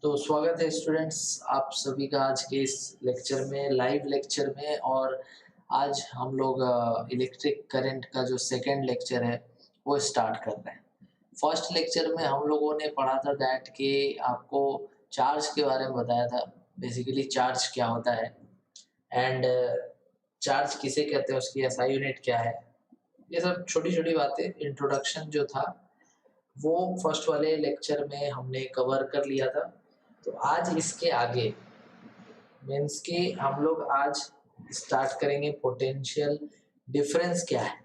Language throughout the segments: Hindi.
तो स्वागत है स्टूडेंट्स आप सभी का आज के इस लेक्चर में, लाइव लेक्चर में। और आज हम लोग इलेक्ट्रिक करंट का जो सेकंड लेक्चर है वो स्टार्ट कर रहे हैं। फर्स्ट लेक्चर में हम लोगों ने पढ़ा था दैट कि आपको चार्ज के बारे में बताया था, बेसिकली चार्ज क्या होता है एंड चार्ज किसे कहते हैं, उसकी एसआई यूनिट क्या है, ये सब छोटी छोटी बातें, इंट्रोडक्शन जो था वो फर्स्ट वाले लेक्चर में हमने कवर कर लिया था। तो आज इसके आगे मीन्स कि हम लोग आज स्टार्ट करेंगे पोटेंशियल डिफरेंस क्या है,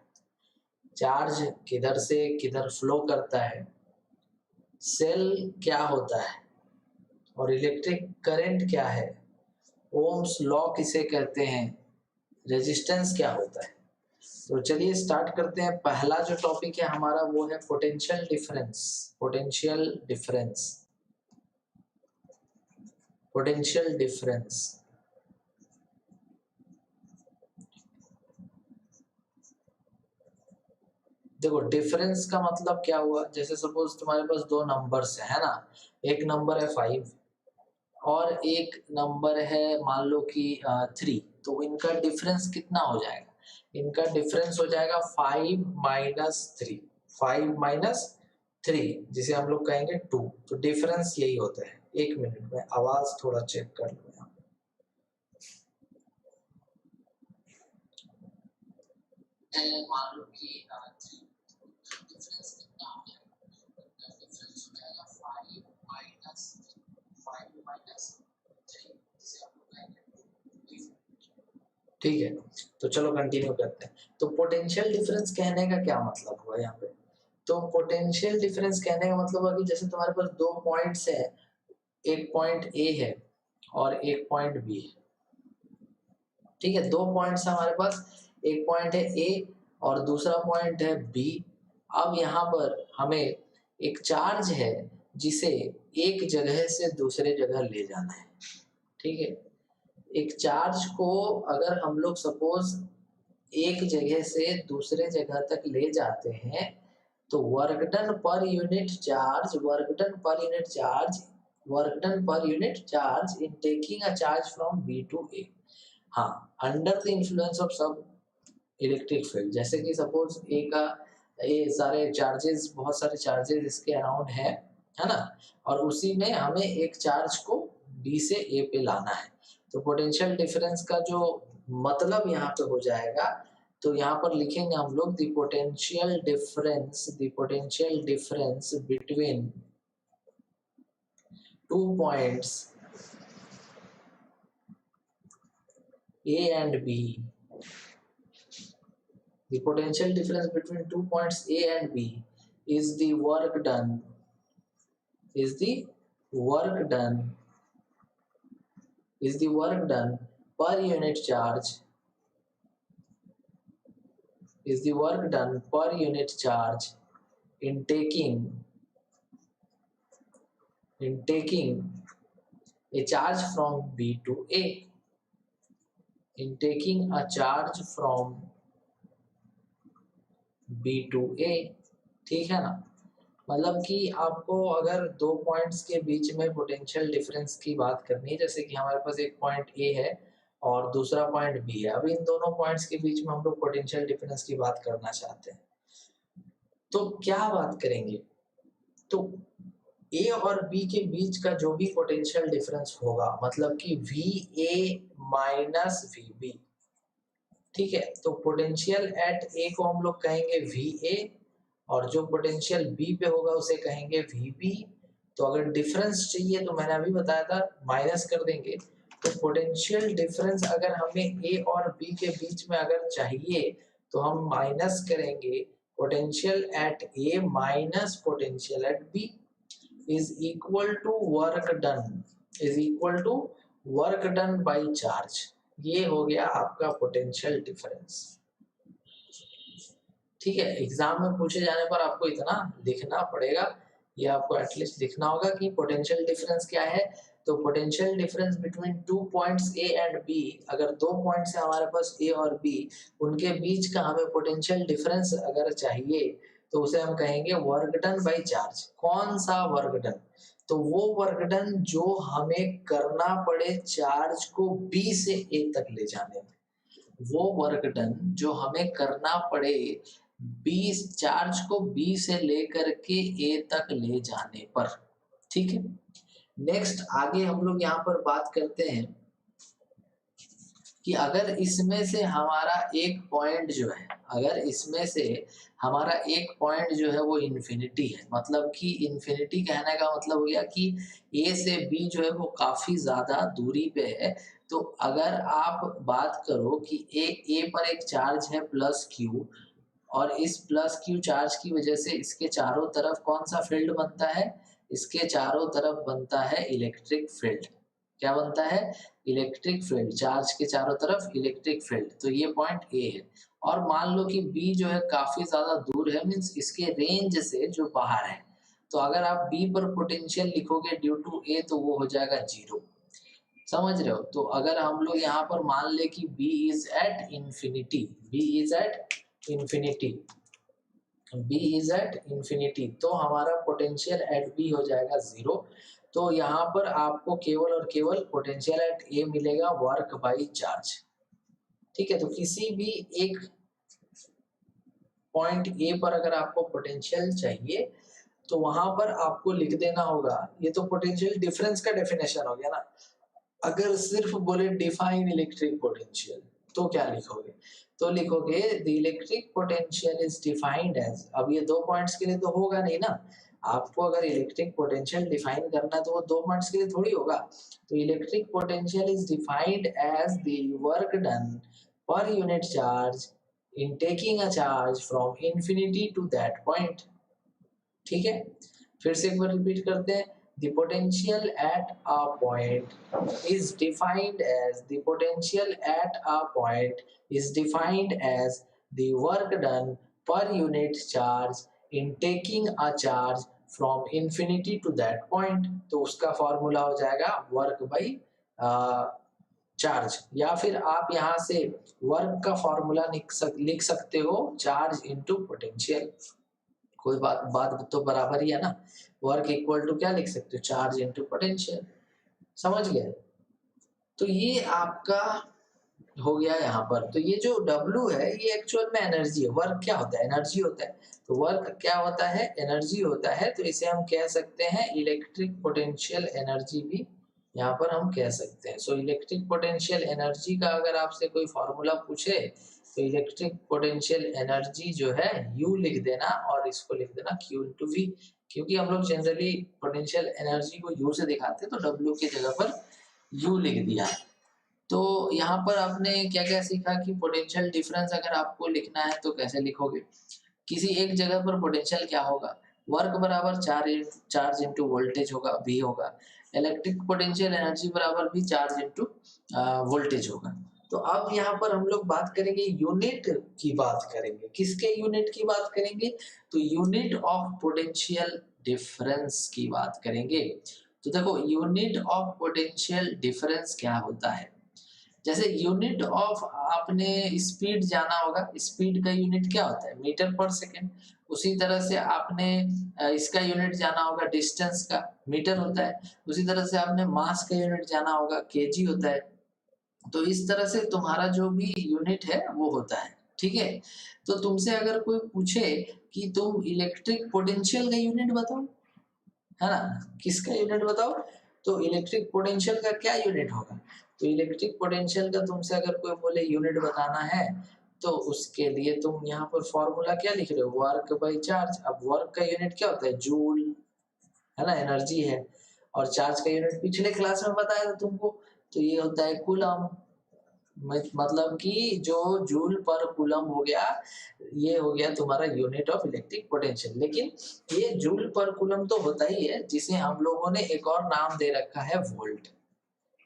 चार्ज किधर से किधर फ्लो करता है, सेल क्या होता है और इलेक्ट्रिक करंट क्या है, ओम्स लॉ किसे कहते हैं, रेजिस्टेंस क्या होता है। तो चलिए स्टार्ट करते हैं। पहला जो टॉपिक है हमारा वो है potential difference. Potential difference, potential difference. देखो डिफरेंस का मतलब क्या हुआ, जैसे सपोज तुम्हारे पास दो नंबर्स है ना, एक नंबर है 5 और एक नंबर है मान लो कि 3। तो इनका डिफरेंस कितना हो जाएगा, इनका डिफरेंस हो जाएगा 5 - 3, 5 - 3 जिसे हम लोग कहेंगे 2। तो डिफरेंस यही होता है। एक मिनट में आवाज थोड़ा चेक कर लो यहाँ। मान लो कि डिफरेंस कितना हो जाएगा, डिफरेंस हो जाएगा 5 - 3 जिसे हम लोग कहेंगे। ठीक है, तो चलो कंटिन्यू करते हैं। तो पोटेंशियल डिफरेंस कहने का क्या मतलब हुआ यहाँ पे, तो पोटेंशियल डिफरेंस कहने का मतलब है कि जैसे तुम्हारे पास दो पॉइंट्स है, एक पॉइंट ए है और एक पॉइंट बी है। ठीक है, दो पॉइंट्स है हमारे पास, एक पॉइंट है ए और दूसरा पॉइंट है बी। अब यहाँ पर हमें एक चार्ज है जिसे एक जगह से दूसरे जगह ले जाना है। ठीक है, एक चार्ज को अगर हम लोग सपोज एक जगह से दूसरे जगह तक ले जाते हैं तो work done per unit charge, work done per unit charge, work done per unit charge in taking a charge from B to A. हाँ, अंडर द इन्फ्लुएंस ऑफ सब इलेक्ट्रिक फील्ड। जैसे कि सपोज ए का ये सारे चार्जेस, बहुत सारे चार्जेस इसके अराउंड है ना, और उसी में हमें एक चार्ज को बी से ए पे लाना है। तो पोटेंशियल डिफरेंस का जो मतलब यहाँ पे हो जाएगा, तो यहाँ पर लिखेंगे हम लोग the potential difference, the potential difference between two points A and B. The potential difference between two points A and B is the work done, is the work done, is the work done per unit charge, is the work done per unit charge in taking a charge from B to A, in taking a charge from B to A। ठीक है ना, मतलब कि आपको अगर दो पॉइंट्स के बीच में पोटेंशियल डिफरेंस की बात करनी है, जैसे कि हमारे पास एक पॉइंट ए है और दूसरा पॉइंट बी है, अब इन दोनों पॉइंट्स के बीच में हम लोग पोटेंशियल डिफरेंस की बात करना चाहते हैं, तो क्या बात करेंगे, तो ए और बी के बीच का जो भी पोटेंशियल डिफरेंस होगा, मतलब कि V A minus V B. ठीक है, तो पोटेंशियल एट ए को हम लोग कहेंगे वी ए और जो पोटेंशियल बी पे होगा उसे कहेंगे वी बी। तो अगर डिफरेंस चाहिए तो मैंने अभी बताया था माइनस कर देंगे। तो पोटेंशियल डिफरेंस अगर हमें ए और बी के बीच में अगर चाहिए तो हम माइनस करेंगे potential at A minus potential at B is equal to work done, is equal to work done by charge. ये हो गया आपका पोटेंशियल डिफरेंस। ठीक है, एग्जाम में पूछे जाने पर आपको इतना लिखना पड़ेगा, ये आपको एटलीस्ट लिखना होगा कि पोटेंशियल डिफरेंस क्या है। तो potential difference between two points A and B, अगर दो पॉइंट्स है हमारे पास ए और बी, उनके बीच का हमें पोटेंशियल डिफरेंस अगर चाहिए तो उसे हम कहेंगे वर्क डन बाय चार्ज। कौन सा वर्क डन? तो वो वर्क डन जो हमें करना पड़े चार्ज को बी से ए तक ले जाने में, वो वर्क डन जो हमें करना पड़े बी चार्ज को बी से लेकर के ए तक ले जाने पर। ठीक है, नेक्स्ट आगे हम लोग यहाँ पर बात करते हैं कि अगर इसमें से हमारा एक पॉइंट जो है, अगर इसमें से हमारा एक पॉइंट जो है वो इन्फिनिटी है, मतलब कि इन्फिनिटी कहने का मतलब हो गया कि ए से बी जो है वो काफी ज्यादा दूरी पे है। तो अगर आप बात करो कि ए पर एक चार्ज है प्लस क्यू, और इस प्लस क्यू चार्ज की वजह से इसके चारों तरफ कौन सा फील्ड बनता है? इसके चारों तरफ बनता है इलेक्ट्रिक फील्ड। क्या बनता है? Electric field. चार्ज के चारों तरफ इलेक्ट्रिक फील्ड। तो ये पॉइंट ए है। और मान लो कि बी जो है काफी ज्यादा दूर है, मीन्स इसके रेंज से जो बाहर है। तो अगर आप बी पर पोटेंशियल लिखोगे ड्यू टू ए तो वो हो जाएगा 0। समझ रहे हो? तो अगर हम लोग यहाँ पर मान ले कि B is at infinity, B is at infinity, B is at infinity, तो हमारा पोटेंशियल एट बी हो जाएगा 0। तो यहाँ पर आपको केवल और केवल पोटेंशियल एट ए मिलेगा वर्क बाई चार्ज। ठीक है, तो किसी भी एक पॉइंट ए पर अगर आपको पोटेंशियल चाहिए तो वहां पर आपको लिख देना होगा, ये तो पोटेंशियल डिफरेंस का डेफिनेशन हो गया ना। अगर सिर्फ बोले डिफाइन इलेक्ट्रिक पोटेंशियल तो क्या लिखोगे? तो लिखोगे the electric potential is defined as, अब ये 2 पॉइंट्स के लिए तो होगा नहीं ना। आपको अगर इलेक्ट्रिक पोटेंशियल डिफाइन करना है तो वो 2 पॉइंट्स के लिए थोड़ी होगा। तो electric potential is defined as the work done per unit charge in taking a charge from infinity to that point. ठीक है, फिर से एक बार रिपीट करते हैं। The potential at a point is defined as the potential at a point is defined as the work done per unit charge in taking a charge from infinity to that point। तो उसका फॉर्मूला हो जाएगा वर्क बाई चार्ज, या फिर आप यहाँ से वर्क का फॉर्मूला लिख सकते हो चार्ज इनटू पोटेंशियल। कोई बात तो बराबर ही है ना। वर्क इक्वल टू क्या लिख सकते हो? Charge into potential. समझ गए? तो ये आपका हो गया यहाँ पर। तो ये जो W है ये एक्चुअल में एनर्जी है। वर्क क्या होता है? एनर्जी होता है। तो वर्क क्या होता है? एनर्जी होता है। तो इसे हम कह सकते हैं इलेक्ट्रिक पोटेंशियल एनर्जी भी यहाँ पर हम कह सकते हैं। सो इलेक्ट्रिक पोटेंशियल एनर्जी का अगर आपसे कोई फॉर्मूला पूछे तो इलेक्ट्रिक पोटेंशियल एनर्जी जो है U लिख देना और इसको लिख देना Q इंटू V, क्योंकि हम लोग जनरली पोटेंशियल एनर्जी को U से दिखाते हैं तो W की जगह पर U लिख दिया। तो यहाँ पर आपने क्या क्या सीखा कि पोटेंशियल डिफरेंस अगर आपको लिखना है तो कैसे लिखोगे। किसी एक जगह पर पोटेंशियल क्या होगा? वर्क बराबर चार्ज इंटू वोल्टेज होगा, V होगा। इलेक्ट्रिक पोटेंशियल एनर्जी बराबर भी चार्ज इंटू वोल्टेज होगा। तो अब यहाँ पर हम लोग बात करेंगे यूनिट की बात करेंगे। किसके यूनिट की बात करेंगे? तो यूनिट ऑफ पोटेंशियल डिफरेंस की बात करेंगे। तो देखो यूनिट ऑफ पोटेंशियल डिफरेंस क्या होता है। जैसे यूनिट ऑफ आपने स्पीड जाना होगा, स्पीड का यूनिट क्या होता है? मीटर पर सेकेंड। उसी तरह से आपने इसका यूनिट जाना होगा, डिस्टेंस का, मीटर होता है। उसी तरह से आपने मास का यूनिट जाना होगा, केजी होता है। तो इस तरह से तुम्हारा जो भी यूनिट है वो होता है। ठीक है, तो तुमसे अगर कोई पूछे कि तुम इलेक्ट्रिक पोटेंशियल का यूनिट बताओ, है ना, किसका यूनिट बताओ, तो इलेक्ट्रिक पोटेंशियल का क्या यूनिट होगा? तो इलेक्ट्रिक पोटेंशियल का तुमसे अगर कोई बोले यूनिट बताना है तो उसके लिए तुम यहाँ पर फॉर्मूला क्या लिख रहे हो? Work by charge. अब वर्क का यूनिट क्या होता है? जूल, है ना, एनर्जी है। और चार्ज का यूनिट पिछले क्लास में बताया था तुमको, तो ये होता है कूलम। मतलब कि जो जूल पर कूलम हो गया, ये हो गया तुम्हारा यूनिट ऑफ इलेक्ट्रिक पोटेंशियल। लेकिन ये जूल पर कूलम तो होता ही है, जिसे हम लोगों ने एक और नाम दे रखा है वोल्ट।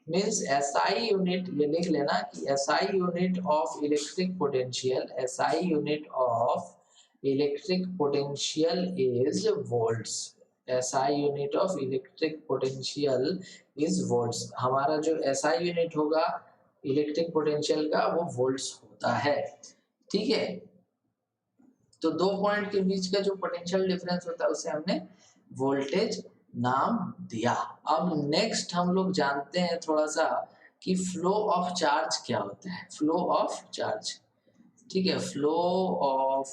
मीन्स SI यूनिट, ये लिख लेना कि SI unit of electric potential, SI unit of electric potential is volts. SI unit of electric potential is volts. हमारा जो SI यूनिट होगा इलेक्ट्रिक पोटेंशियल का वो वोल्ट्स होता है। ठीक है, तो दो पॉइंट के बीच का जो पोटेंशियल डिफरेंस होता है उसे हमने वोल्टेज नाम दिया। अब नेक्स्ट हम लोग जानते हैं थोड़ा सा कि फ्लो ऑफ चार्ज क्या होता है। फ्लो ऑफ चार्ज, ठीक है, फ्लो ऑफ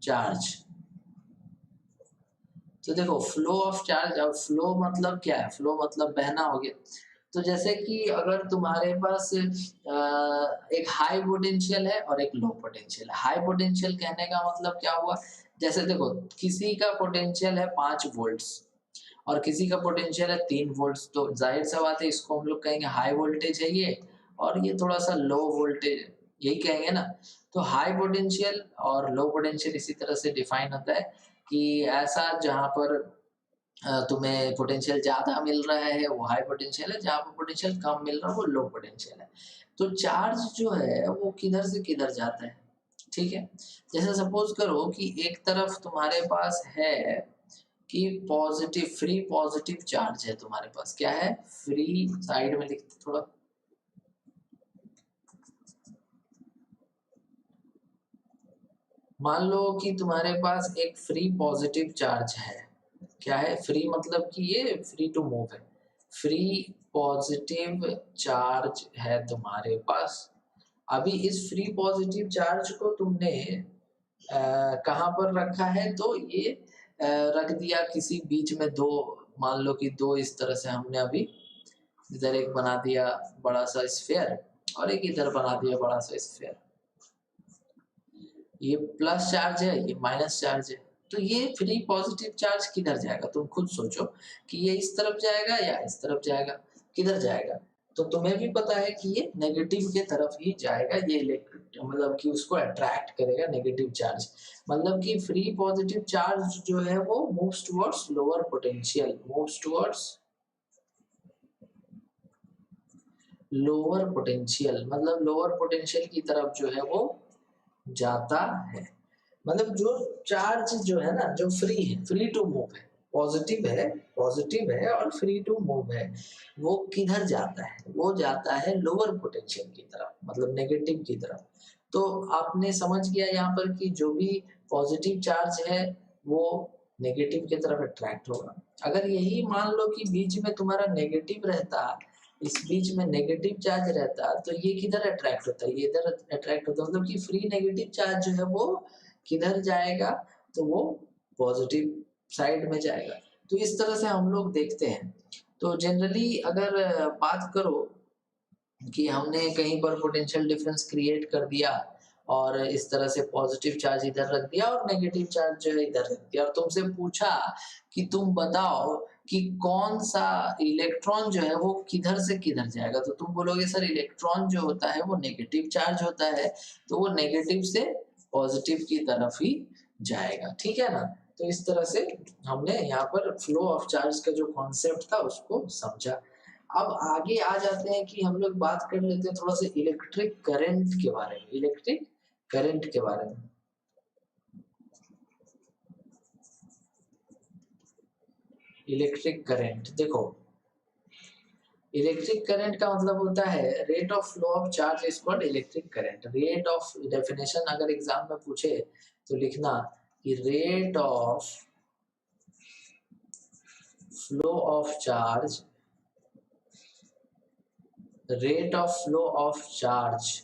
चार्ज। तो देखो फ्लो ऑफ चार्ज, अब फ्लो मतलब क्या है, फ्लो मतलब बहना हो गया। तो जैसे कि अगर तुम्हारे पास एक हाई पोटेंशियल है और एक लो पोटेंशियल है। हाई पोटेंशियल कहने का मतलब क्या हुआ, जैसे देखो किसी का पोटेंशियल है 5 वोल्ट्स और किसी का पोटेंशियल है 3 वोल्ट्स, तो जाहिर सा बात है इसको हम लोग कहेंगे हाई वोल्टेज है ये, और ये थोड़ा सा लो वोल्टेज, यही कहेंगे ना। तो हाई पोटेंशियल और लो पोटेंशियल इसी तरह से डिफाइन होता है कि ऐसा जहाँ पर तुम्हें पोटेंशियल ज़्यादा मिल रहा है वो हाई पोटेंशियल है, जहाँ पर पोटेंशियल कम मिल रहा है वो लो पोटेंशियल है। तो चार्ज जो है वो किधर से किधर जाता है, ठीक है। जैसे सपोज करो कि एक तरफ तुम्हारे पास है कि पॉजिटिव, फ्री पॉजिटिव चार्ज है तुम्हारे पास, क्या है, फ्री, साइड में लिखते थोड़ा, मान लो कि तुम्हारे पास एक फ्री पॉजिटिव चार्ज है। क्या है, फ्री मतलब कि ये फ्री टू मूव है। फ्री पॉजिटिव चार्ज है तुम्हारे पास। अभी इस फ्री पॉजिटिव चार्ज को तुमने कहाँ पर रखा है, तो ये रख दिया किसी बीच में दो, मान लो कि दो, इस तरह से हमने अभी इधर एक बना दिया बड़ा सा स्फीयर और एक इधर बना दिया बड़ा सा स्फीयर। ये प्लस चार्ज है, ये माइनस चार्ज है। तो ये फ्री पॉजिटिव चार्ज किधर जाएगा, तुम खुद सोचो कि ये इस तरफ जाएगा या इस तरफ जाएगा, किधर जाएगा। तो तुम्हें भी पता है कि ये नेगेटिव के तरफ ही जाएगा, ये इलेक्ट्रिक मतलब कि उसको अट्रैक्ट करेगा नेगेटिव चार्ज। मतलब कि फ्री पॉजिटिव चार्ज जो है वो moves towards lower potential, moves towards lower potential, मतलब लोअर पोटेंशियल की तरफ जो है वो जाता है। मतलब जो चार्ज जो है ना, जो फ्री है, फ्री टू मूव है, पॉजिटिव है, पॉजिटिव है और फ्री टू मूव है, वो किधर जाता है, वो जाता है लोअर पोटेंशियल की तरफ, मतलब नेगेटिव की तरफ। तो आपने समझ गया यहाँ पर कि जो भी पॉजिटिव चार्ज है वो नेगेटिव की तरफ अट्रैक्ट होगा। अगर यही मान लो कि बीच में तुम्हारा नेगेटिव रहता, इस बीच में नेगेटिव चार्ज रहता, तो ये किधर अट्रैक्ट होता है, ये इधर अट्रैक्ट होता है। मतलब कि फ्री नेगेटिव चार्ज जो है वो किधर जाएगा, तो वो पॉजिटिव साइड में जाएगा। तो इस तरह से हम लोग देखते हैं। तो जनरली अगर बात करो कि हमने कहीं पर पोटेंशियल डिफरेंस क्रिएट कर दिया और इस तरह से पॉजिटिव चार्ज इधर रख दिया और नेगेटिव चार्ज जो है इधर रख दिया, और तुमसे पूछा कि तुम बताओ कि कौन सा इलेक्ट्रॉन जो है वो किधर से किधर जाएगा, तो तुम बोलोगे सर इलेक्ट्रॉन जो होता है वो नेगेटिव चार्ज होता है, तो वो नेगेटिव से पॉजिटिव की तरफ ही जाएगा, ठीक है ना। तो इस तरह से हमने यहाँ पर फ्लो ऑफ चार्ज का जो कॉन्सेप्ट था उसको समझा। अब आगे आ जाते हैं कि हम लोग बात कर लेते हैं थोड़ा सा इलेक्ट्रिक करंट के बारे में, इलेक्ट्रिक करंट के बारे में। इलेक्ट्रिक करंट देखो, इलेक्ट्रिक करंट का मतलब होता है rate of flow of charge is called electric current. Rate of, definition अगर एग्जाम में पूछे तो लिखना कि rate of flow of charge, rate of flow of charge,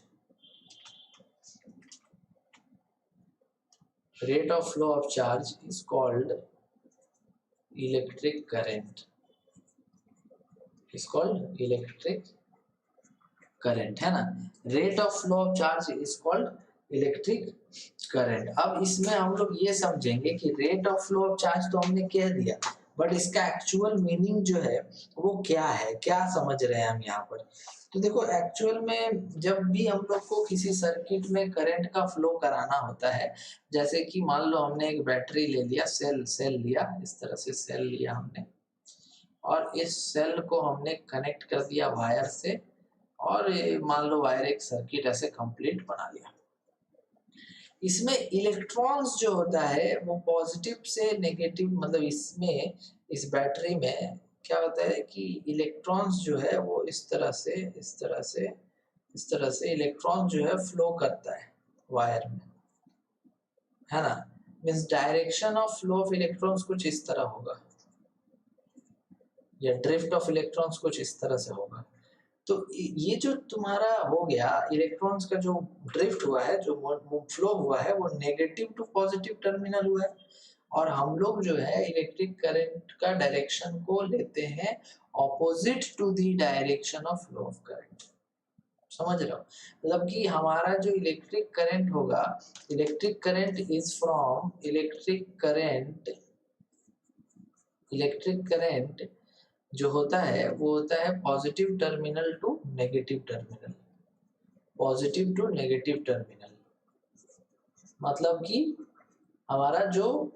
rate of flow of charge is called electric current, is called electric current, है ना। rate of flow of charge is called electric current। अब इसमें हम लोग ये समझेंगे कि rate of flow of charge तो हमने कह दिया, बट इसका एक्चुअल मीनिंग जो है वो क्या है, क्या समझ रहे हैं हम यहाँ पर। तो देखो एक्चुअल में जब भी हम लोग को किसी सर्किट में करंट का फ्लो कराना होता है, जैसे कि मान लो हमने एक बैटरी ले लिया, सेल लिया, इस तरह से सेल लिया हमने, और इस सेल को हमने कनेक्ट कर दिया वायर से, और मान लो वायर एक सर्किट ऐसे कंप्लीट बना लिया। इसमें इलेक्ट्रॉन्स जो होता है वो पॉजिटिव से नेगेटिव, मतलब इसमें इस बैटरी में क्या होता है कि इलेक्ट्रॉन्स जो है वो इस तरह से इस तरह से इस तरह से इलेक्ट्रॉन जो है फ्लो करता है वायर में। है ना, means direction of flow of electrons कुछ इस तरह होगा, या ड्रिफ्ट ऑफ इलेक्ट्रॉन्स कुछ इस तरह से होगा। तो ये जो तुम्हारा हो गया इलेक्ट्रॉन्स का जो ड्रिफ्ट हुआ है, जो फ्लो हुआ है, वो नेगेटिव टू पॉजिटिव टर्मिनल हुआ है। और हम लोग जो है इलेक्ट्रिक करंट का डायरेक्शन को लेते हैं opposite to the direction of flow of current. समझ रहे हो, मतलब कि हमारा जो इलेक्ट्रिक करंट होगा, electric current is from electric current जो होता है वो होता है positive terminal to negative terminal, positive to negative terminal. मतलब कि हमारा जो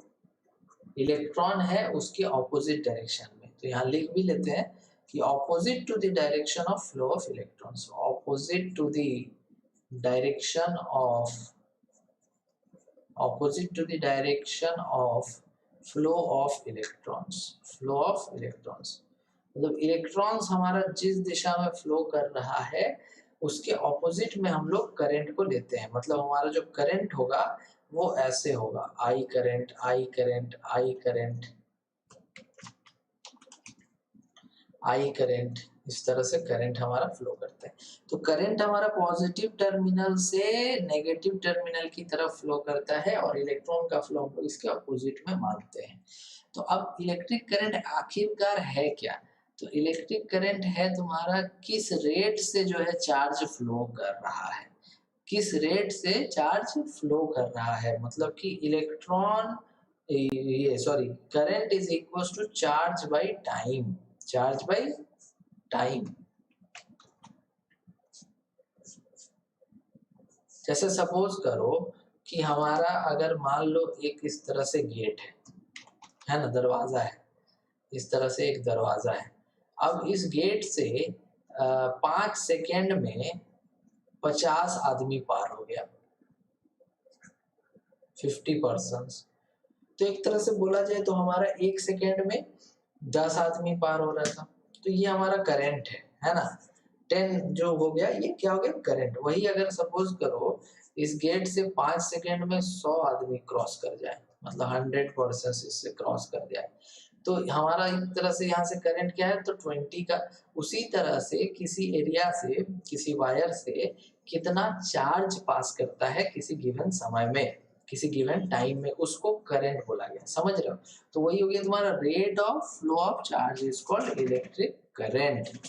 इलेक्ट्रॉन है उसके ऑपोजिट डायरेक्शन में। तो यहाँ लिख भी लेते हैं कि opposite to the direction of flow of electrons, opposite to the direction of opposite to the direction of flow of electrons, flow of electrons मतलब इलेक्ट्रॉन्स हमारा जिस दिशा में फ्लो कर रहा है उसके ऑपोजिट में हम लोग करंट को लेते हैं। मतलब हमारा जो करंट होगा वो ऐसे होगा, I current I current I current I current, इस तरह से करंट हमारा फ्लो करता है। तो करंट हमारा पॉजिटिव टर्मिनल से नेगेटिव टर्मिनल की तरफ फ्लो करता है और इलेक्ट्रॉन का फ्लो हम लोग इसके अपोजिट में मानते हैं। तो अब इलेक्ट्रिक करंट आखिरकार है क्या? तो इलेक्ट्रिक करंट है तुम्हारा किस रेट से जो है चार्ज फ्लो कर रहा है, किस रेट से चार्ज फ्लो कर रहा है। मतलब कि इलेक्ट्रॉन ये sorry current is equal to charge by time, charge by time. जैसे सपोज करो कि हमारा अगर मान लो एक इस तरह से गेट है ना, दरवाजा है, इस तरह से एक दरवाजा है। अब इस गेट से 5 सेकेंड में 50 आदमी पार हो गया, 50 पर्सन। तो एक तरह से बोला जाए तो हमारा 1 सेकेंड में 10 आदमी पार हो रहा था। तो ये हमारा करंट है ना, 10 जो हो गया ये क्या हो गया, करंट। वही अगर सपोज करो इस गेट से 5 सेकेंड में 100 आदमी क्रॉस कर जाए, मतलब 100% इससे क्रॉस कर जाए, तो हमारा एक तरह से यहाँ से करंट क्या है, तो 20 का। उसी तरह से किसी एरिया से, किसी वायर से कितना चार्ज पास करता है किसी गिवन समय में, किसी गिवन टाइम में, उसको करंट बोला गया। समझ रहे हो? तो वही हो गया तुम्हारा rate of flow of charge is called electric current.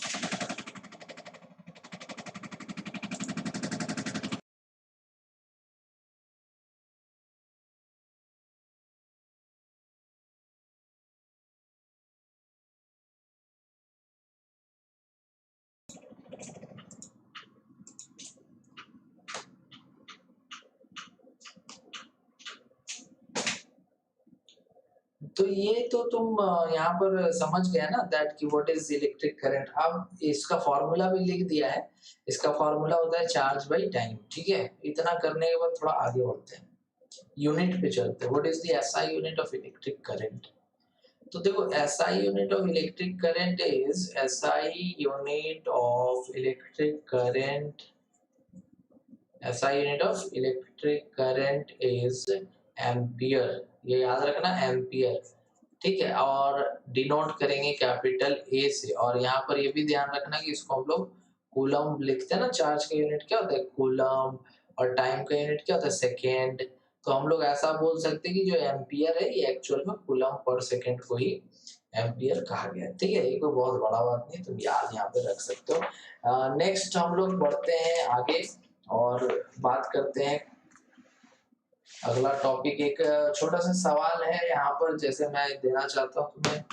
तो ये तो तुम यहाँ पर समझ गए ना दैट कि व्हाट इज इलेक्ट्रिक करंट। अब इसका फॉर्मूला भी लिख दिया है, इसका फॉर्मूला होता है चार्ज बाय टाइम। ठीक है, इतना करने के बाद थोड़ा आगे बढ़ते हैं, यूनिट पे चलते हैं। What is the SI unit of electric current? तो देखो SI unit of electric current is, SI unit of electric current, SI unit of electric current is ampere. ये याद रखना, एम्पियर। ठीक है, और डिनोट करेंगे कैपिटल ए से। और यहाँ पर ये भी ध्यान रखना कि इसको हम लोग कूलम लिखते हैं ना, चार्ज का यूनिट क्या होता है, कूलम, और टाइम का यूनिट क्या होता है, सेकेंड। तो हम लोग ऐसा बोल सकते हैं कि जो एम्पियर है ये एक्चुअल में कूलम पर सेकेंड को ही एम्पियर कहा गया है। ठीक है, ये कोई बहुत बड़ा बात नहीं, तुम याद यहाँ पे रख सकते हो। नेक्स्ट हम लोग बढ़ते हैं आगे और बात करते हैं अगला टॉपिक। एक छोटा सा सवाल है यहाँ पर, जैसे मैं देना चाहता हूँ तुम्हें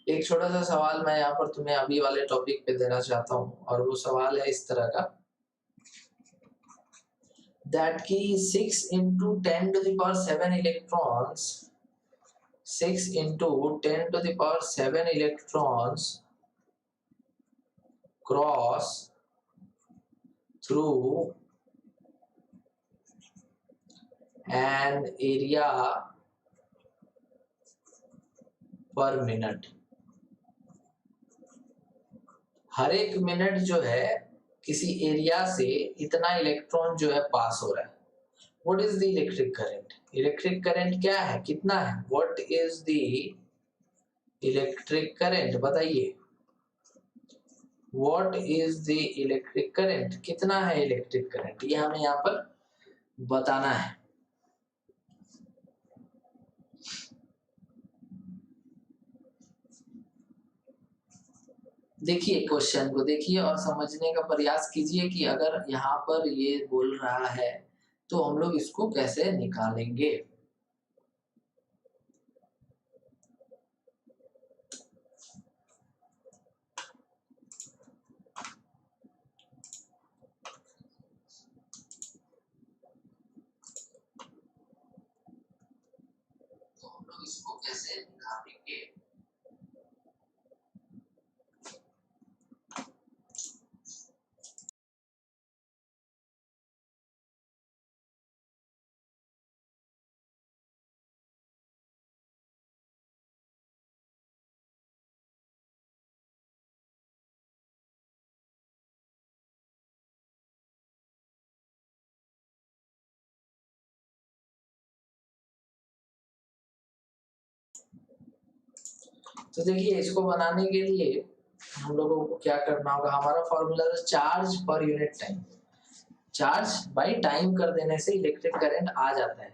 एक छोटा सा सवाल, मैं यहाँ पर तुम्हें अभी वाले टॉपिक पे देना चाहता हूँ। और वो सवाल है इस तरह का, दैट की 6 into 10 to the power 7 electrons, 6 into 10 to the power 7 electrons cross through an area per minute। हर एक मिनट जो है किसी एरिया से इतना इलेक्ट्रॉन जो है पास हो रहा है। What is the electric current? Electric current क्या है, कितना है? What is the electric current, बताइए। What is the electric current, कितना है इलेक्ट्रिक करंट, ये हमें यहाँ पर बताना है। देखिए क्वेश्चन को देखिए और समझने का प्रयास कीजिए कि अगर यहाँ पर ये बोल रहा है तो हम लोग इसको कैसे निकालेंगे। तो हम लोग इसको कैसे निकालेंगे। तो देखिए इसको बनाने के लिए हम लोगों को क्या करना होगा, हमारा फॉर्मूला है charge per unit time. Charge by time कर देने से इलेक्ट्रिक करंट आ जाता है।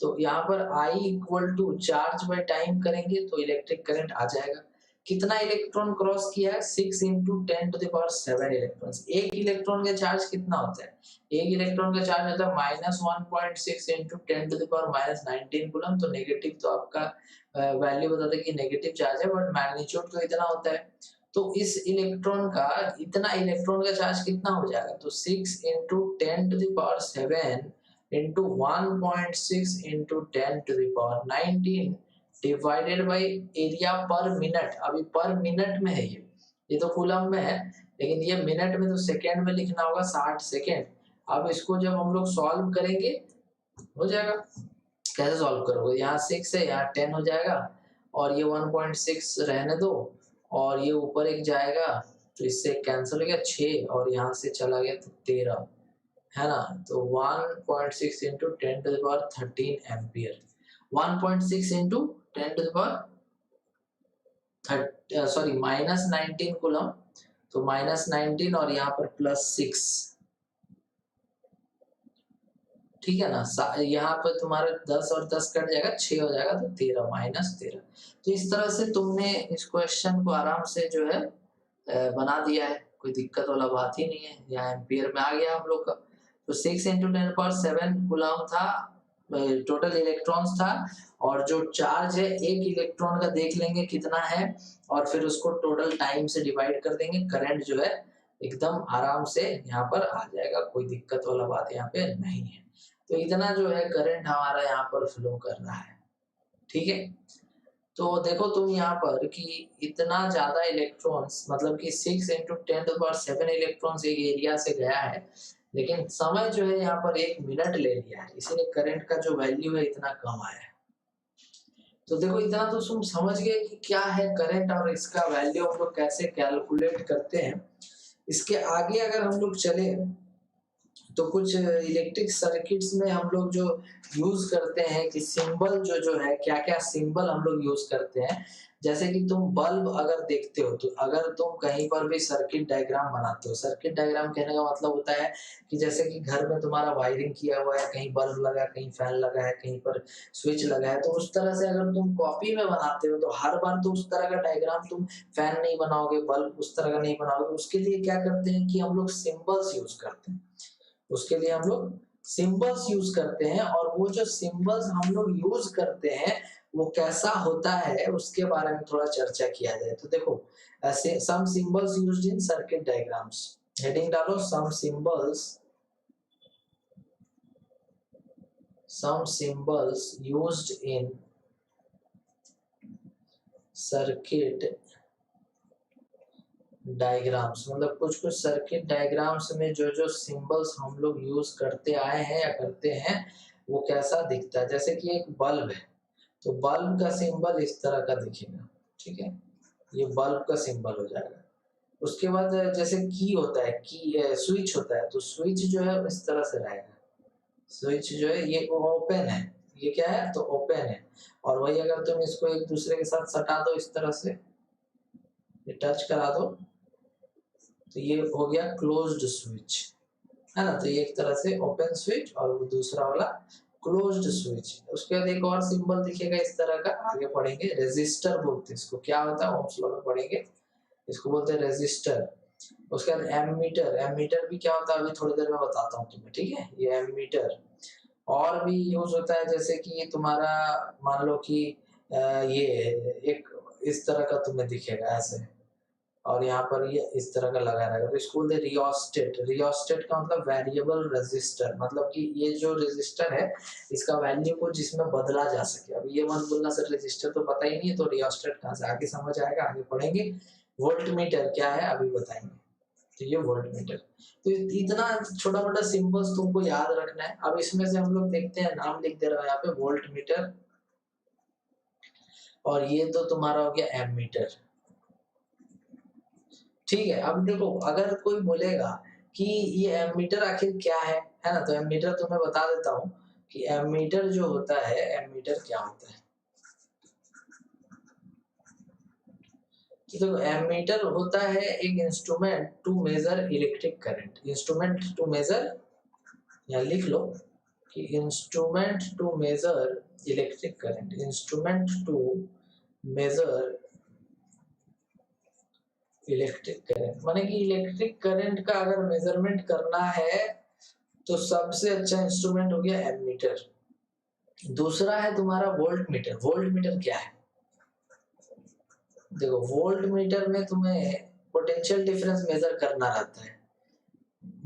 तो यहाँ पर I equal to charge by time करेंगे तो इलेक्ट्रिक करंट आ जाएगा। कितना इलेक्ट्रॉन क्रॉस किया है, 6 इंटू 10⁻⁷ इलेक्ट्रॉन्स। एक इलेक्ट्रॉन का चार्ज कितना होता है, एक इलेक्ट्रॉन का चार्ज होता है -1.6 इंटू 10⁻⁹ कूलम। तो नेगेटिव तो आपका वैल्यू बताता है कि नेगेटिव चार्ज है, बट मैग्नीट्यूड तो इतना होता है। तो इस इलेक्ट्रॉन का, इतना इलेक्ट्रॉन का चार्ज कितना हो जाएगा, तो 6 into 10⁻⁷ into 1.6 into 10⁻⁹ divided by area पर मिनट। अभी पर मिनट में है ये तो कूलम में है, लेकिन ये मिनट में तो सेकेंड में लिखना होगा, 60 सेकेंड। अब इसको जब हम लोग सॉल्व करेंगे हो जाएगा। कैसे सॉल्व करोगे, यहाँ 6 है, यहाँ 10 हो जाएगा, और ये 1.6 रहने दो, और ये ऊपर एक जाएगा तो इससे कैंसिल हो गया 6, और यहाँ से चला गया तो 13, है ना। तो 1.6 into 10⁻13 ampere, 1.6 into 10⁻30 sorry -19 coulomb. तो -19 और यहाँ पर +6, ठीक है ना। यहाँ पर तुम्हारा 10 और 10 कट जाएगा, 6 हो जाएगा, तो 13 -13। तो इस तरह से तुमने इस क्वेश्चन को आराम से जो है बना दिया है, कोई दिक्कत वाला बात ही नहीं है। यहाँ एम्पियर में आ गया हम लोग का। तो 6 इंटू 10⁻⁷ कूलम था, टोटल इलेक्ट्रॉन्स था, और जो चार्ज है एक इलेक्ट्रॉन का देख लेंगे कितना है, और फिर उसको टोटल टाइम से डिवाइड कर देंगे। करंट जो है एकदम आराम से यहाँ पर आ जाएगा, कोई दिक्कत वाला बात यहाँ पे नहीं है। तो इतना जो है करंट हमारा यहाँ पर फ्लो कर रहा है, ठीक है। तो देखो तुम यहाँ पर कि इतना ज्यादा इलेक्ट्रॉन्स, मतलब कि 6 इंटू 10⁻⁷ इलेक्ट्रॉन्स एक एरिया से गया है, लेकिन समय जो है यहाँ पर 1 मिनट ले लिया है, इसीलिए करंट का जो वैल्यू है इतना कम आया है। तो देखो इतना तो तुम समझ गए कि क्या है करंट और इसका वैल्यू हम लोग कैसे कैलकुलेट करते हैं। इसके आगे अगर हम लोग चले तो कुछ इलेक्ट्रिक सर्किट्स में हम लोग जो यूज करते हैं कि सिंबल जो है, क्या क्या सिंबल हम लोग यूज करते हैं। जैसे कि तुम बल्ब अगर देखते हो, तो अगर तुम कहीं पर भी सर्किट डायग्राम बनाते हो, सर्किट डायग्राम कहने का मतलब होता है कि जैसे कि घर में तुम्हारा वायरिंग किया हुआ है, कहीं बल्ब लगा है, कहीं फैन लगा है, कहीं पर स्विच लगा है, तो उस तरह से अगर तुम कॉपी में बनाते हो तो हर बार तो उस तरह का डायग्राम तुम फैन नहीं बनाओगे, बल्ब उस तरह का नहीं बनाओगे। उसके लिए क्या करते हैं कि हम लोग सिंबल्स यूज करते हैं, उसके लिए हम लोग सिंबल्स यूज करते हैं। और वो जो सिंबल्स हम लोग यूज करते हैं वो कैसा होता है उसके बारे में थोड़ा चर्चा किया जाए। तो देखो ऐसे some symbols used in circuit diagrams, heading डालो some symbols used in circuit diagrams. मतलब कुछ कुछ सर्किट डायग्राम्स में जो जो सिंबल्स हम लोग यूज करते आए हैं या करते हैं वो कैसा दिखता है। जैसे कि एक बल्ब है, तो बल्ब का सिंबल इस तरह का दिखेगा, ठीक है, ये बल्ब का सिंबल हो जाएगा। उसके बाद जैसे की होता है, की स्विच होता है, तो स्विच जो है इस तरह से रहेगा, स्विच जो है ये ओपन है, ये क्या है तो ओपन है, और वही अगर तुम इसको एक दूसरे के साथ सटा दो इस तरह से, ये टच करा दो, तो ये हो गया क्लोज्ड स्विच, है ना। तो ये एक तरह से ओपन स्विच और वो दूसरा वाला क्लोज्ड स्विच। उसके बाद एक और सिंबल दिखेगा इस तरह का, आगे पढ़ेंगे, रेजिस्टर बोलते हैं इसको, क्या होता है ओम्स लॉ में पढ़ेंगे, इसको बोलते हैं रेजिस्टर। उसके बाद एमीटर, एमीटर भी क्या होता है अभी थोड़ी देर में बताता हूँ तुम्हें, ठीक है। ये एमीटर और भी यूज होता है, जैसे कि तुम्हारा मान लो कि ये एक इस तरह का तुम्हें दिखेगा ऐसे, और यहाँ पर ये इस तरह का लगा रहेगा, तो इसको बोलते हैं रियोस्टेट। रियोस्टेट का मतलब वेरिएबल रेजिस्टर, मतलब कि ये जो रेजिस्टर है इसका वैल्यू को जिसमें बदला जा सके। अब ये मत बोलना सर रेजिस्टर तो पता ही नहीं है, तो रियोस्टेट कहाँ से, आगे समझ आएगा, आगे पढ़ेंगे। वोल्टमीटर क्या है अभी बताएंगे, तो ये वोल्टमीटर। तो इतना छोटा मोटा सिंबल्स तुमको याद रखना है। अब इसमें से हम लोग देखते हैं, नाम लिख दे रहा है यहाँ पे, वोल्टमीटर, और ये तो तुम्हारा हो गया एमीटर, ठीक है। अब देखो अगर कोई बोलेगा कि ये एमीटर आखिर क्या है ना, तो एमीटर तुम्हें बता देता हूँ कि एमीटर जो होता है, एमीटर क्या होता है। तो देखो एमीटर होता है एक instrument to measure electric current, instrument to measure, या लिख लो कि instrument to measure electric current, instrument to measure electric current, माने कि इलेक्ट्रिक करंट का अगर मेजरमेंट करना है तो सबसे अच्छा इंस्ट्रूमेंट हो गया एमीटर। दूसरा है तुम्हारा वोल्ट मीटर। वोल्ट मीटर क्या है, देखो वोल्ट मीटर में तुम्हें पोटेंशियल डिफरेंस मेजर करना रहता है,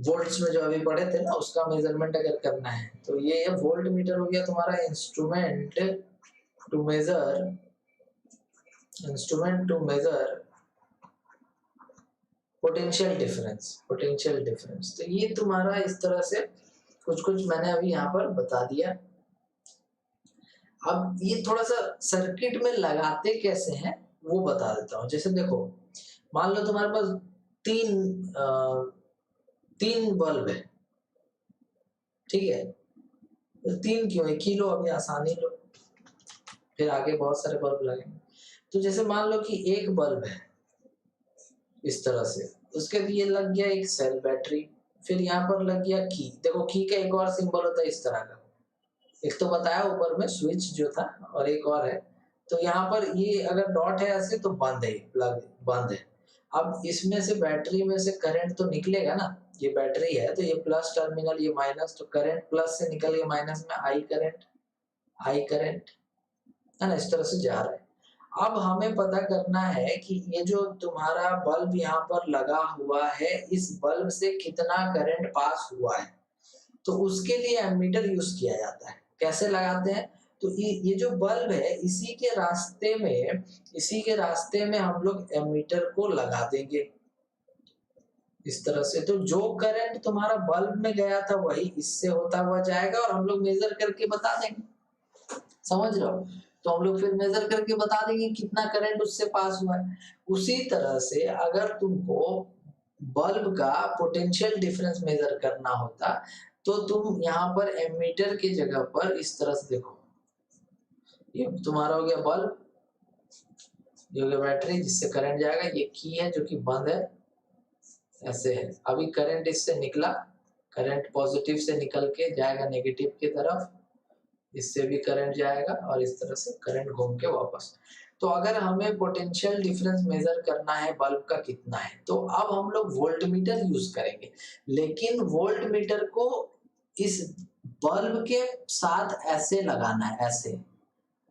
वोल्ट्स में जो अभी पढ़े थे ना उसका मेजरमेंट अगर करना है, तो ये वोल्ट मीटर हो गया तुम्हारा instrument to measure, instrument to measure potential difference, potential difference. तो ये तुम्हारा इस तरह से कुछ कुछ मैंने अभी यहाँ पर बता दिया। अब ये थोड़ा सा सर्किट में लगाते कैसे हैं वो बता देता हूँ। जैसे देखो मान लो तुम्हारे पास तीन बल्ब है, ठीक है, तो तीन क्यों, एक ही लो अभी, आसानी लो, फिर आगे बहुत सारे बल्ब लगेंगे। तो जैसे मान लो कि एक बल्ब है इस तरह से, उसके लिए लग गया एक सेल बैटरी, फिर यहाँ पर लग गया की। देखो की का एक और सिंबल होता है इस तरह का, एक तो बताया ऊपर में स्विच जो था, और एक और है। तो यहाँ पर ये अगर डॉट है ऐसे तो बंद है, प्लग बंद है। अब इसमें से बैटरी में से करंट तो निकलेगा ना, ये बैटरी है तो ये प्लस टर्मिनल, ये माइनस, तो करंट प्लस से निकल के माइनस में आई करंट, आई करंट, है ना, इस तरह से जा रहा है। अब हमें पता करना है कि ये जो तुम्हारा बल्ब यहाँ पर लगा हुआ है, इस बल्ब से कितना करंट पास हुआ है, तो उसके लिए एमीटर यूज किया जाता है। कैसे लगाते हैं, तो ये जो बल्ब है इसी के रास्ते में हम लोग एमीटर को लगा देंगे इस तरह से। तो जो करंट तुम्हारा बल्ब में गया था वही इससे होता हुआ जाएगा, और हम लोग मेजर करके बता देंगे, समझ रहे हो। तो हम लोग फिर मेजर करके बता देंगे कितना करंट उससे पास हुआ है। उसी तरह से अगर तुमको बल्ब का पोटेंशियल डिफरेंस मेजर करना होता तो तुम यहाँ पर एमीटर की जगह पर इस तरह से देखो, ये तुम्हारा हो गया बल्ब, ये हो गया बैटरी जिससे करंट जाएगा, ये की है जो कि बंद है, ऐसे है। अभी करंट इससे निकला, करंट पॉजिटिव से निकल के जाएगा नेगेटिव की तरफ, इससे भी करंट जाएगा, और इस तरह से करंट घूम के वापस। तो अगर हमें पोटेंशियल डिफरेंस मेजर करना है बल्ब का कितना है, तो अब हम लोग वोल्टमीटर यूज करेंगे। लेकिन वोल्टमीटर को इस बल्ब के साथ ऐसे लगाना है, ऐसे,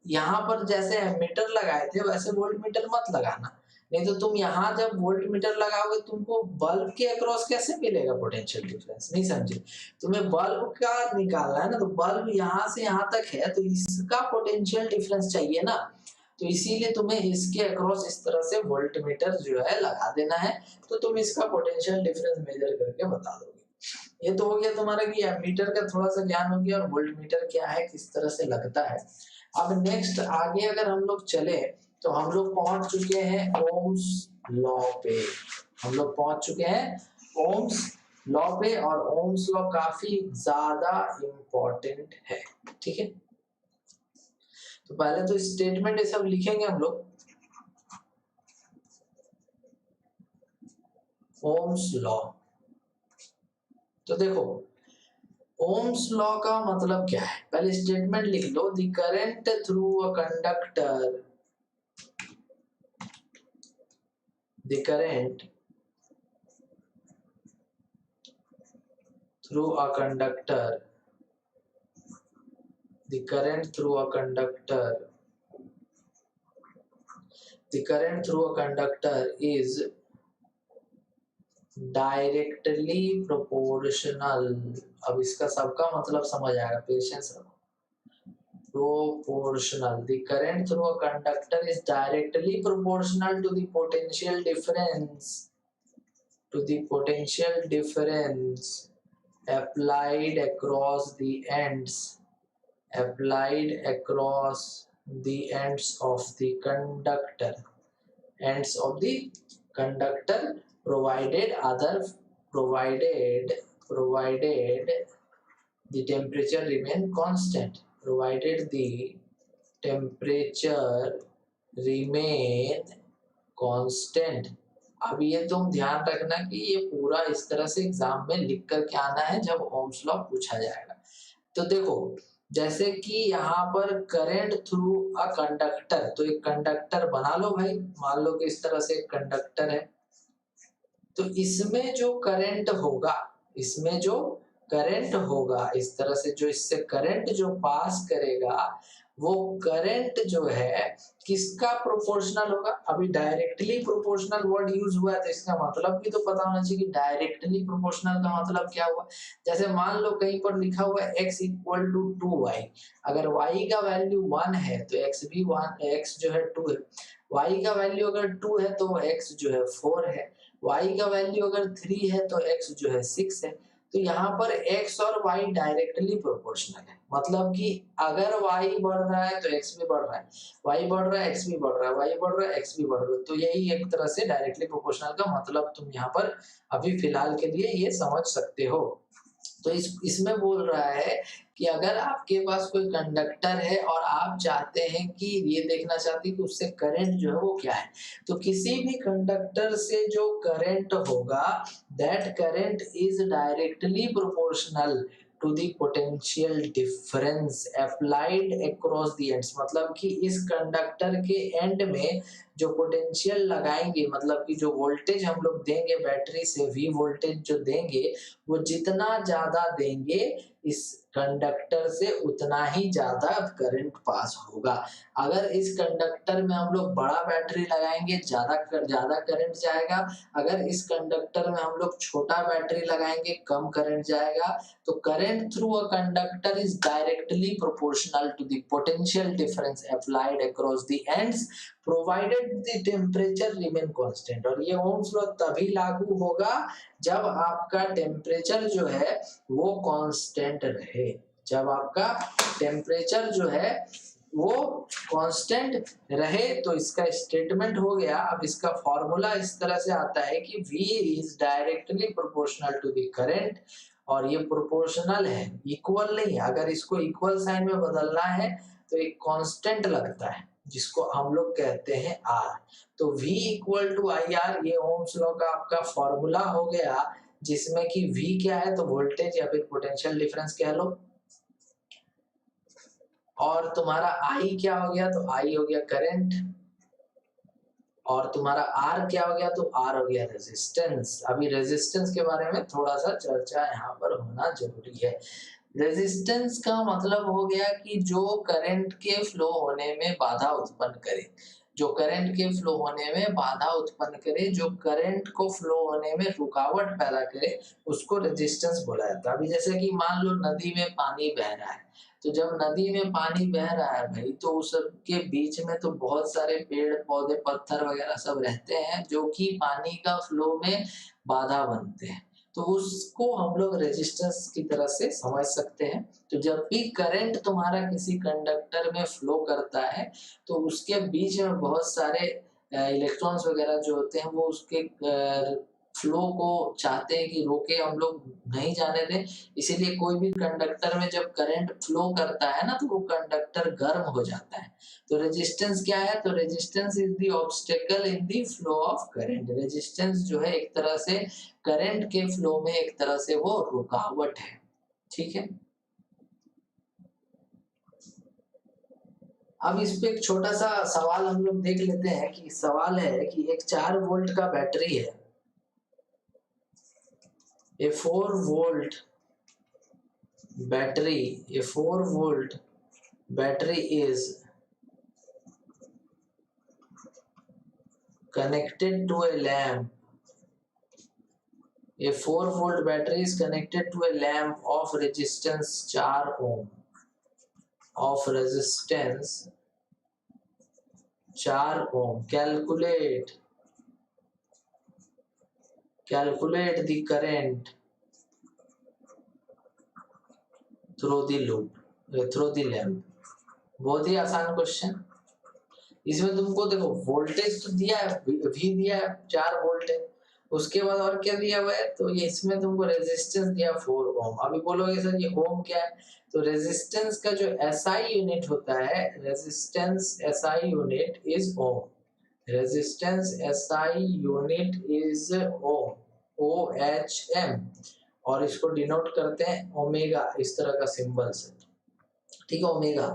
यहाँ पर जैसे एमीटर लगाए थे वैसे वोल्टमीटर मत लगाना, नहीं तो तुम यहाँ जब वोल्टमीटर लगाओगे तुमको बल्ब के अक्रॉस कैसे मिलेगा पोटेंशियल डिफरेंस, नहीं समझे। तुम्हें बल्ब का निकालना है ना, तो बल्ब यहाँ से यहाँ तक है तो इसका पोटेंशियल डिफरेंस चाहिए ना, तो इसीलिए तुम्हें इसके अक्रॉस इस तरह से वोल्टमीटर जो है लगा देना है, तो तुम इसका पोटेंशियल डिफरेंस मेजर करके बता दोगे। ये तो हो गया तुम्हारा कि एमीटर का थोड़ा सा ज्ञान हो गया, और वोल्टमीटर क्या है, किस तरह से लगता है। अब नेक्स्ट आगे अगर हम लोग चले तो हम लोग पहुंच चुके हैं ओम्स लॉ पे, हम लोग पहुंच चुके हैं ओम्स लॉ पे, और ओम्स लॉ काफी ज्यादा इम्पोर्टेंट है, ठीक है। तो पहले तो स्टेटमेंट ये सब लिखेंगे हम लोग। ओम्स लॉ, तो देखो ओम्स लॉ का मतलब क्या है, पहले स्टेटमेंट लिख लो। The current through a conductor, the current through a conductor, the current through a conductor, the current through a conductor is directly proportional। अब इसका सबका मतलब समझ आएगा, पेशेंस रखो। Proportional, the current through a conductor is directly proportional to the potential difference, to the potential difference applied across the ends, applied across the ends of the conductor, ends of the conductor, provided the temperature remain constant, provided the temperature remain constant। अब ये तुम ध्यान रखना कि ये पूरा इस तरह से एग्जाम में लिख कर के आना है जब ओम्स लॉ पूछा जाएगा। तो देखो जैसे कि यहाँ पर करंट थ्रू अ कंडक्टर, तो एक कंडक्टर बना लो भाई, मान लो कि इस तरह से एक कंडक्टर है, तो इसमें जो करंट होगा, इसमें जो करंट होगा, इस तरह से जो इससे करंट जो पास करेगा, वो करंट जो है किसका प्रोपोर्शनल होगा। अभी डायरेक्टली प्रोपोर्शनल वर्ड यूज हुआ है, तो इसका मतलब भी तो पता होना चाहिए कि डायरेक्टली प्रोपोर्शनल का मतलब क्या हुआ। जैसे मान लो कहीं पर लिखा हुआ है x इक्वल टू 2y, अगर y का वैल्यू 1 है तो x भी 1, x जो है 2 है, y का वैल्यू अगर 2 है तो x जो है 4 है, y का वैल्यू अगर 3 है तो x जो है 6 है। तो यहाँ पर x और y डायरेक्टली प्रोपोर्शनल है, मतलब कि अगर y बढ़ रहा है तो x भी बढ़ रहा है, y बढ़ रहा है x भी बढ़ रहा है, y बढ़ रहा है x भी बढ़ रहा है। तो यही एक तरह से डायरेक्टली प्रोपोर्शनल का मतलब तुम यहाँ पर अभी फिलहाल के लिए ये समझ सकते हो। तो इसमें बोल रहा है कि अगर आपके पास कोई कंडक्टर है और आप चाहते हैं कि ये देखना चाहते हैं कि उससे करंट जो है वो क्या है, तो किसी भी कंडक्टर से जो करंट होगा, that current is directly proportional to the potential difference applied across the ends. मतलब कि इस कंडक्टर के एंड में जो पोटेंशियल लगाएंगे, मतलब कि जो वोल्टेज हम लोग देंगे बैटरी से, वी वोल्टेज जो देंगे, वो जितना ज्यादा देंगे इस कंडक्टर से उतना ही ज्यादा करंट पास होगा। अगर इस कंडक्टर में हम लोग बड़ा बैटरी लगाएंगे ज्यादा करंट जाएगा, अगर इस कंडक्टर में हम लोग छोटा बैटरी लगाएंगे कम करंट जाएगा। तो current through a conductor is directly proportional to the potential difference applied across the ends provided the temperature remain constant. और ये ओम्स लॉ तभी लागू होगा जब आपका टेम्परेचर जो है वो कांस्टेंट रहे, जब आपका टेम्परेचर जो है वो कांस्टेंट रहे। तो इसका स्टेटमेंट हो गया। अब इसका फॉर्मूला इस तरह से आता है कि V is directly proportional to the current, और ये प्रोपोर्शनल है, इक्वल नहीं है। अगर इसको इक्वल साइन में बदलना है तो एक कांस्टेंट लगता है जिसको हम लोग कहते हैं R। तो V equal to I R, ये ओम्स लॉ का आपका फॉर्मूला हो गया, जिसमें कि V क्या है तो वोल्टेज या फिर पोटेंशियल डिफरेंस कह लो, और तुम्हारा I क्या हो गया तो I हो गया करंट, और तुम्हारा R क्या हो गया तो R हो गया रेजिस्टेंस। अभी रेजिस्टेंस के बारे में थोड़ा सा चर्चा यहाँ पर होना जरूरी है। रेजिस्टेंस का मतलब हो गया कि जो करंट के फ्लो होने में बाधा उत्पन्न करे, जो करंट के फ्लो होने में बाधा उत्पन्न करे, जो करंट को फ्लो होने में रुकावट पैदा करे, उसको रेजिस्टेंस बोला जाता है। अभी जैसे कि मान लो नदी में पानी बह रहा है, तो जब नदी में पानी बह रहा है भाई, तो उस के बीच में तो बहुत सारे पेड़ पौधे पत्थर वगैरह सब रहते हैं जो कि पानी का फ्लो में बाधा बनते हैं, तो उसको हम लोग रेजिस्टेंस की तरह से समझ सकते हैं। तो जब भी करंट तुम्हारा किसी कंडक्टर में फ्लो करता है तो उसके बीच में बहुत सारे इलेक्ट्रॉन्स वगैरह जो होते हैं वो उसके फ्लो को चाहते हैं कि रोके हम लोग, नहीं जाने दें। इसीलिए कोई भी कंडक्टर में जब करंट फ्लो करता है ना तो वो कंडक्टर गर्म हो जाता है। तो रेजिस्टेंस क्या है? तो resistance is the obstacle in the flow of current. Resistance जो है एक तरह से करंट के फ्लो में एक तरह से वो रुकावट है। ठीक है, अब इस पे एक छोटा सा सवाल हम लोग देख लेते हैं कि सवाल है कि एक 4 वोल्ट का बैटरी है, a 4 volt battery is connected to a lamp. A 4 volt battery is connected to a lamp of resistance 4 ohm. Of resistance 4 ohm. Calculate the current through the lamp. बहुत ही आसान क्वेश्चन। इसमें तुमको देखो वोल्टेज तो दिया है, V दिया है 4 वोल्ट है, उसके बाद और क्या दिया हुआ है? तो ये इसमें तुमको रेजिस्टेंस दिया 4 ओम। अभी बोलोगे सर ये ओम क्या है? तो रेजिस्टेंस का जो SI यूनिट होता है, resistance SI unit is ohm. Resistance SI unit is ohm, OHM, और इसको डिनोट करते हैं ओमेगा, इस तरह का सिंबल से। ठीक है, ओमेगा।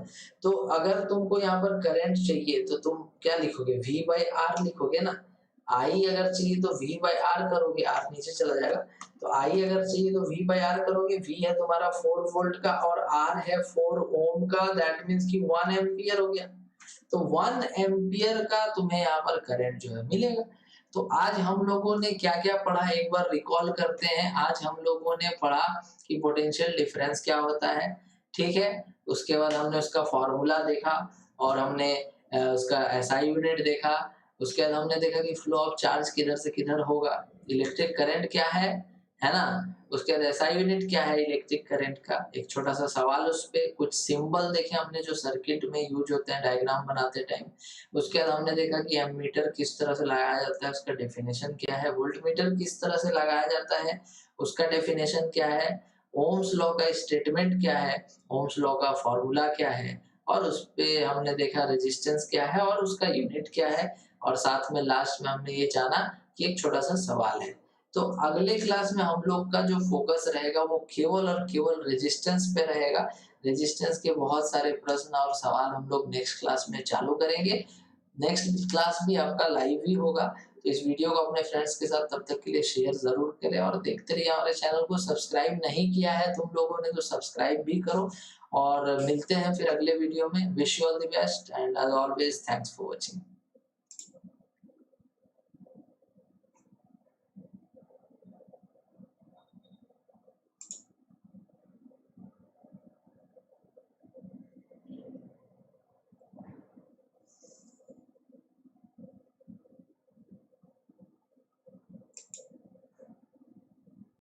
तो अगर तुमको यहाँ पर करंट चाहिए तो तुम क्या लिखोगे? V/R लिखोगे ना। I अगर चाहिए तो V/R करोगे, R नीचे चला जाएगा। तो I अगर चाहिए तो V/R करोगे। V है तुम्हारा 4 वोल्ट का और R है 4 ओम का, दैट मींस कि 1 एम्पियर हो गया। तो 1 एम्पियर का तुम्हें यहाँ पर करंट जो है मिलेगा। तो आज हम लोगों ने क्या क्या पढ़ा, एक बार रिकॉल करते हैं। आज हम लोगों ने पढ़ा कि पोटेंशियल डिफरेंस क्या होता है, ठीक है। उसके बाद हमने उसका फॉर्मूला देखा और हमने उसका SI यूनिट देखा। उसके बाद हमने देखा कि फ्लो ऑफ चार्ज किधर से किधर होगा, इलेक्ट्रिक करंट क्या है ना। उसके बाद SI यूनिट क्या है इलेक्ट्रिक करंट का, एक छोटा सा सवाल उस पे, कुछ सिंबल देखे हमने जो सर्किट में यूज होते हैं डायग्राम बनाते टाइम। उसके बाद हमने देखा कि एमीटर किस तरह से लगाया जाता है, उसका डेफिनेशन क्या है। वोल्टमीटर किस तरह से लगाया जाता है, उसका डेफिनेशन क्या है। ओम्स लॉ का स्टेटमेंट क्या है, ओम्स लॉ का फॉर्मूला क्या है, और उस पे हमने देखा रेजिस्टेंस क्या है और उसका यूनिट क्या है। और साथ में लास्ट में हमने ये जाना कि एक छोटा सा सवाल है। तो अगले क्लास में हम लोग का जो फोकस रहेगा वो केवल और केवल रेजिस्टेंस पे रहेगा। रेजिस्टेंस के बहुत सारे प्रश्न और सवाल हम लोग नेक्स्ट क्लास में चालू करेंगे। नेक्स्ट क्लास भी आपका लाइव ही होगा। तो इस वीडियो को अपने फ्रेंड्स के साथ तब तक के लिए शेयर जरूर करें और देखते रहिए। हमारे चैनल को सब्सक्राइब नहीं किया है तुम लोगों ने तो सब्सक्राइब भी करो। और मिलते हैं फिर अगले वीडियो में। Wish you all the best and as always thanks for watching.